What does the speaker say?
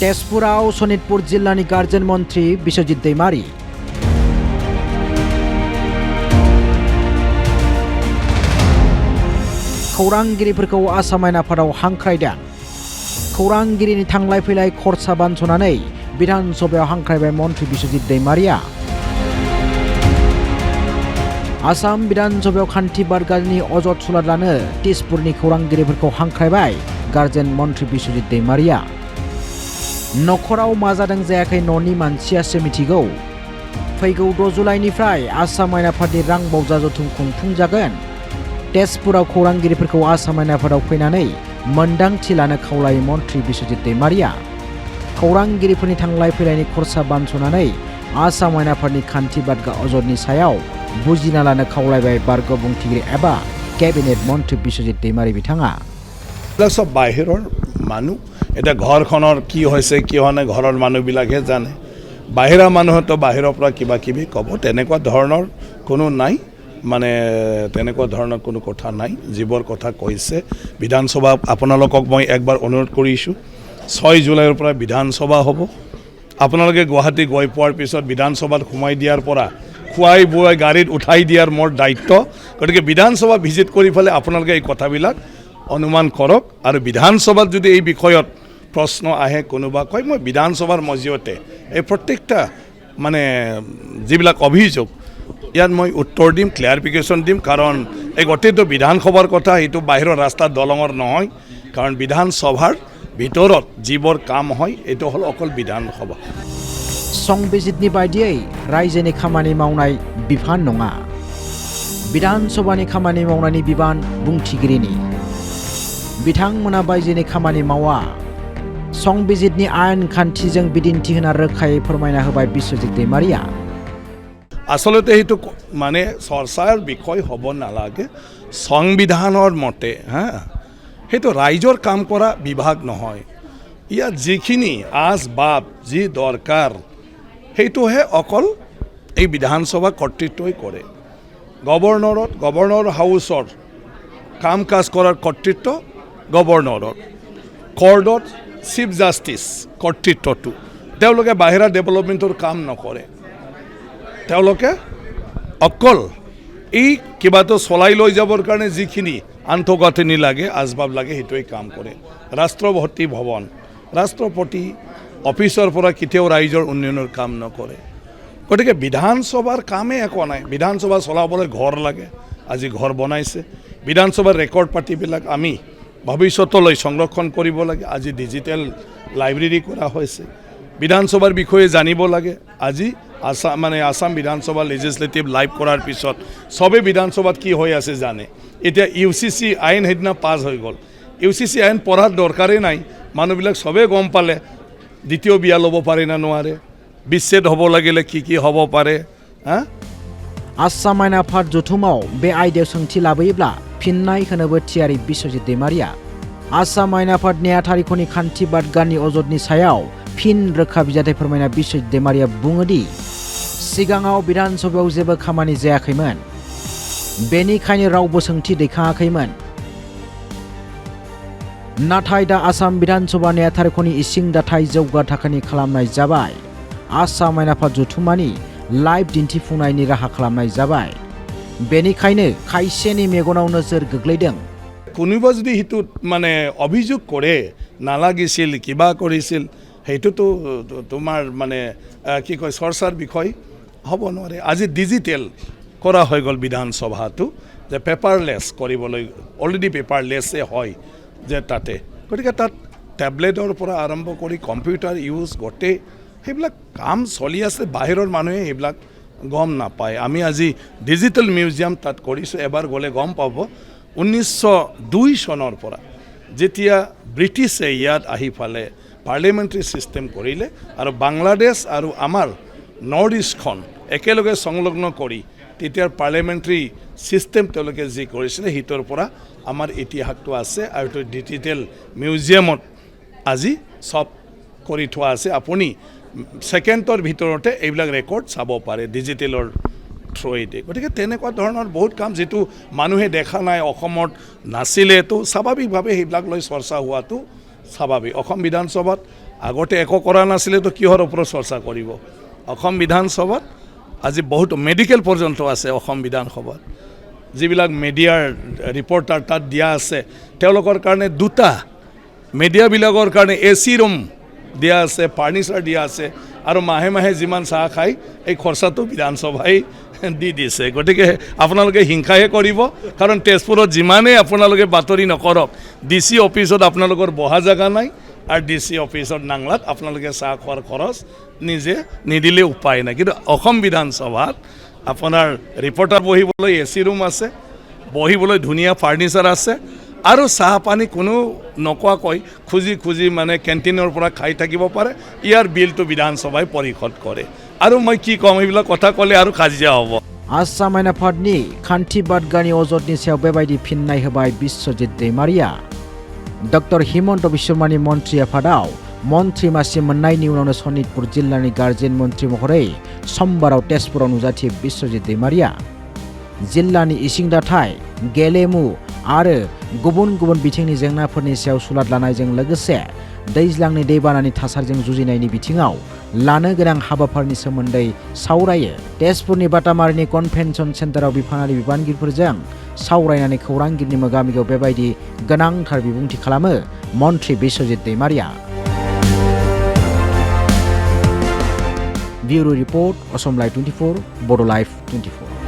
तेजपुराव सनितपुर जिल्लानि गार्जेन मन्त्री बिश्वजित दैमारी खौरांगिरिफोरखौ आसाम आयेन आफादाव हांख्रायदों। खौरांगिरिनि थांलाय फैलाय खरसा बानस'नानै विधान सभायाव हांख्रायबाय मन्त्री बिश्वजित दैमारिया। आसाम विधान सभायाव खान्थि बारगानि अजद सुलादलानो तेजपुरनि खौरांगिरिफोरखौ हांख्रायबाय गार्जेन मन्त्री बिश्वजित दैमारिया। नखराव मा जादों जायाखै न'नि मानसियासो मिथिगौ। फैगौ 6 जुलाइनिफ्राय आसाम आयेन आफादनि रां बावजा जथुम खुंफुंजागोन। तेजपुराव खौरांगिरिफोरखौ आसाम आयेन आफादाव फैनानै मोनदांथि लानो खावलायो मन्त्री बिश्वजित दैमारिया। खौरांगिरिफोरनि थांलाय फैलायनि खरसा बानस'नानै आसाम आयेन आफादनि खान्थि बारगा अजदनि सायाव बुजिना लानो खावलायबाय बारग' बुंथिगिरि एबा केबिनेट मन्त्री बिश्वजित दैमारी बिथाङा। सब बाहिৰৰ মানুহ এটা ঘৰখনৰ কি হৈছে কি হোৱা নাই ঘৰৰ মানুহবিলাকে জানে। বাহিৰা মানুহতো বাহিৰৰ পৰা কিবা কিবি ক'ব, তেনেকুৱা ধৰণৰ কোনো নাই, মানে তেনেকুৱা ধৰণৰ কোনো কথা নাই। যিবোৰ কথা কৈছে বিধানসভা আপোনালোকক মই একবাৰ অনুৰোধ কৰিছোঁ, 6 জুলাইৰ পৰা বিধানসভা হ'ব। আপোনালোকে গুৱাহাটী গৈ পোৱাৰ পিছত বিধানসভাত সোমাই দিয়াৰ পৰা খুৱাই বুৱাই গাড়ীত উঠাই দিয়াৰ মোৰ দায়িত্ব। গতিকে বিধানসভা ভিজিট কৰি পেলাই আপোনালোকে এই কথাবিলাক অনুমান কৰক। আৰু বিধানসভাত যদি এই বিষয়ত প্ৰশ্ন আহে, কোনোবা কয়, মই বিধানসভাৰ মজিয়তে এই প্ৰত্যেকটা মানে যিবিলাক অভিযোগ ইয়াত মই উত্তৰ দিম, ক্লিয়াৰিফিকেশ্যন দিম। কাৰণ এই গোটেইটো বিধানসভাৰ কথা, এইটো বাহিৰৰ ৰাস্তাৰ দলঙৰ নহয়। কাৰণ বিধানসভাৰ ভিতৰত যিবোৰ কাম হয় এইটো হ'ল অকল বিধানসভা। संबिजितनि बायदियै रायजोनि खामानि मावनाय बिफान नङा, विधानसभानि खामानि मावनायनि बिबान बुंथिगिरिनि। बिथांमोना बायजोनि खामानि मावा। संबिजितनि आयेन खान्थिजों बिदिन्थि होना रोखायै फोरमायना होबाय बिश्वजित दैमारिया। আচলতে সেইটো মানে চৰ্চাৰ বিষয় হ'ব নালাগে। সংবিধানৰ মতে সেইটো ৰাইজৰ কাম কৰা বিভাগ নহয়। ইয়াত যিখিনি আচবাব যি দৰকাৰ সেইটোহে অকল এই বিধানসভা কৰ্তৃত্বই কৰে। গভৰ্ণৰ হাউচৰ কাম কাজ কৰাৰ কৰ্তৃত্ব গভৰ্ণৰৰ, কৰ্টত চিফ জাষ্টিচ কৰ্তৃত্বটো। তেওঁলোকে বাহিৰা ডেভেলপমেণ্টৰ কাম নকৰে। তেওঁলোকে অকল এই কিবাটো চলাই লৈ যাবৰ কাৰণে যিখিনি আন্তঃগাঁথনি লাগে, আচবাব লাগে, সেইটোৱে কাম কৰে। ৰাষ্ট্ৰপতি ভৱন, ৰাষ্ট্ৰপতি অফিচৰ পৰা কেতিয়াও ৰাইজৰ উন্নয়নৰ কাম নকৰে। গতিকে বিধানসভাৰ কামেই একো নাই। বিধানসভা চলাবলৈ ঘৰ লাগে, আজি ঘৰ বনাইছে। বিধানসভাৰ ৰেকৰ্ড পাতিবিলাক আমি ভৱিষ্যতলৈ সংৰক্ষণ কৰিব লাগে। আজি ডিজিটেল লাইব্ৰেৰী কৰা হৈছে। বিধানসভাৰ বিষয়ে জানিব লাগে। আজি আসাম বিধানসভা লেজিসলেটিভ লাইভ কৰাৰ পিছত সবে বিধানসভাত কি হৈ আছে জানে। এতিয়া UCC আইন সেইদিনা পাছ হৈ গ'ল। UCC আইন পঢ়াৰ দৰকাৰেই নাই। মানুহবিলাক সবে গম পালে দ্বিতীয় বিয়া ল'ব পাৰে না নোৱাৰে, বিচ্ছেদ হ'ব লাগিলে কি কি হ'ব পাৰে। आसाम आयेन आफाद जथुमाव बे आयदायाव सोंथि लाबोयोब्ला फिननाय होनोबो थियारि बिश्वजित दैमारिया। आसाम आयेन आफाद नेहाथारिखनि खान्थि बारगानि अजदनि सायाव फिन रोखा बिजाथाइ फोरमायना बिश्वजित दैमारिया बुङोदि सिगाङाव विधानसभायाव जेबो खामानि जायाखैमोन, बेनिखायनो रावबो सोंथि दैखाङाखैमोन। नाथाय दा आसाम विधानसभा नेहाथारिखनि इसिं दाथाय जौगा थाखोनि खालामनाय जाबाय। आसाम आयेन आफाद जथुमानि लाइभ दिन्थिफुंनायनि राहा खालामनाय जाबाय। बेनिखायनो खायसेनि मेगनाव नोजोर गोग्लैदों। কোনোবা যদি সেইটো মানে অভিযোগ কৰে নালাগিছিল, কিবা কৰিছিল, সেইটোতো তোমাৰ মানে কি কয় চৰ্চাৰ বিষয় হ'ব নোৱাৰে। আজি ডিজিটেল কৰা হৈ গ'ল বিধানসভাটো, যে পেপাৰলেছ কৰিবলৈ, অলৰেডি পেপাৰলেছে হয় যে তাতে। গতিকে তাত টেবলেটৰ পৰা আৰম্ভ কৰি কম্পিউটাৰ ইউজ গোটেই সেইবিলাক কাম চলি আছে। বাহিৰৰ মানুহে সেইবিলাক গম নাপায়। আমি আজি ডিজিটেল মিউজিয়াম তাত কৰিছোঁ, এবাৰ গ'লে গম পাব। 1902 চনৰ পৰা যেতিয়া ব্ৰিটিছে ইয়াত আহি পালে পাৰ্লিয়ামেণ্টাৰী ছিষ্টেম কৰিলে আৰু বাংলাদেশ আৰু আমাৰ নৰ্থ ইষ্টখন একেলগে সংলগ্ন কৰি তেতিয়াৰ পাৰ্লিয়ামেণ্টাৰী ছিষ্টেম তেওঁলোকে যি কৰিছিলে, সেইটোৰ পৰা আমাৰ ইতিহাসটো আছে আৰু এইটো ডিজিটেল মিউজিয়ামত আজি সব কৰি থোৱা আছে। আপুনি ছেকেণ্ডৰ ভিতৰতে এইবিলাক ৰেকৰ্ড চাব পাৰে ডিজিটেলৰ থ্ৰুৱেদি। গতিকে তেনেকুৱা ধৰণৰ বহুত কাম যেটো মানুহে দেখা নাই, অসমত নাছিলে, তো স্বাভাৱিকভাৱে সেইবিলাক লৈ চৰ্চা হোৱাটো স্বাভাৱিক অসম বিধানসভাত আগতে একো কৰা নাছিলেতো কিহৰ ওপৰত চৰ্চা কৰিব অসম বিধানসভাত আজি বহুত মেডিকেল পৰ্যন্ত আছে অসম বিধানসভাত যিবিলাক মিডিয়াৰ ৰিপৰ্টাৰ তাত দিয়া আছে তেওঁলোকৰ কাৰণে দুটা মিডিয়াবিলাকৰ কাৰণে AC ৰুম দিয়া আছে ফাৰ্নিচাৰ দিয়া আছে আৰু মাহে মাহে যিমান চাহ খায় এই খৰচাটো বিধানসভাই দি দিছে গতিকে আপোনালোকে হিংসাহে কৰিব কাৰণ তেজপুৰত যিমানেই আপোনালোকে বাতৰি নকৰক DC অফিচত আপোনালোকৰ বহা জাগা নাই আৰু DC অফিচত নাংলাত আপোনালোকে চাহ খোৱাৰ খৰচ নিজে নিদিলে উপায় নাই কিন্তু অসম বিধানসভাত আপোনাৰ ৰিপৰ্টাৰ বহিবলৈ AC ৰুম আছে বহিবলৈ ধুনীয়া ফাৰ্নিচাৰ আছে আৰু চাহ পানী কোনো নকোৱাকৈ খুজি মানে কেণ্টিনৰ পৰা খাই থাকিব পাৰে ইয়াৰ বিলটো বিধানসভাই পৰিশোধ কৰে আৰু মই কি কম এইবিলাক কথা ক'লে আৰু কাজিয়া হ'ব आसाम आयेन आफादनि खान्थि बादगारनि अजदनि सायाव बेबायदि फिननाय होबाय बिश्वजित दैमारिया डक्टर हिमन्त बिश्वशर्मानि मन्त्रि आफादाव मन्त्रि मासि मोननायनि उनावनो सनितपुर जिल्लानि गार्जेन मन्त्रि महरै समबाराव तेजपुराव नुजाथियो बिश्वजित दैमारिया जिल्लानि इसिं दाथाय गेलेमु आरो गुबुन गुबुन बिथिंनि जेंनाफोरनि सायाव सुलाद लानायजों लोगोसे दैज्लांनि दैबानानि थासारिजों जुजिनायनि बिथिङाव लानो गोनां हाबाफारिनि सोमोन्दै सावरायो तेजपुरनि बाटामारिनि कन्भेन्सन सेन्टाराव बिफानारि बिबानगिरिफोरजों सावरायनानै खौरांगिरिनि मोगा-मोगियाव बेबायदि गोनांथार बिबुंथि खालामो मन्त्रि Biswajit Daimaria bureau report Assam live 24 बड' लाइभ 24